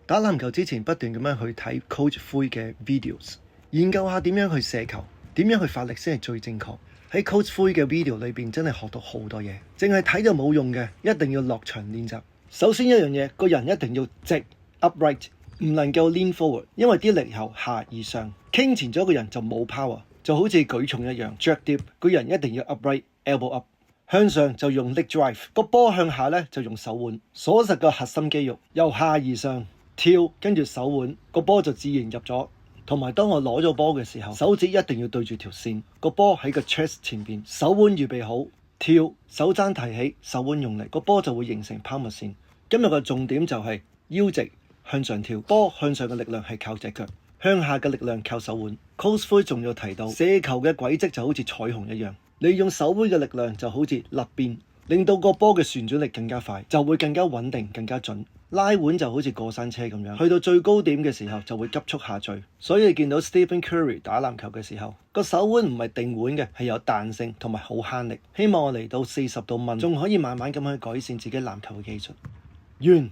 打籃球之前不斷咁樣去睇 Coach 灰嘅 videos， 研究下點樣去射球，點樣去發力先係最正確。喺 Coach 灰嘅 video 裏邊真係學到好多嘢，淨係睇就冇用嘅，一定要落場練習。首先一樣嘢，個人一定要直 upright， 唔能夠 lean forward， 因為啲力由下而上，傾前咗個人就冇 power， 就好似舉重一樣 jerk dip， 個人一定要 upright elbow up。向上就用 leg drive， 個波向下咧就用手腕鎖實個核心肌肉，由下而上跳，跟住手腕個波就自然入咗。同埋當我攞咗波嘅時候，手指一定要對住條線，個波喺個 chest 前邊，手腕預備好跳，手踭提起，手腕用力，個波就會形成拋物線。今日嘅重點就係腰直向上跳，波向上嘅力量係靠隻腳，向下嘅力量靠手腕。Coach 灰仲要提到射球嘅軌跡就好似彩虹一樣，利用手腕嘅力量就好似甩邊，令到個波嘅旋轉力更加快，就會更加穩定更加準。拉腕就好似過山車咁樣，去到最高點嘅時候就會急速下墜。所以你見到 Stephen Curry 打籃球嘅時候，個手腕唔係定腕嘅，係有彈性同埋好慳力。希望我嚟到40度問，仲可以慢慢咁去改善自己籃球嘅技術。完。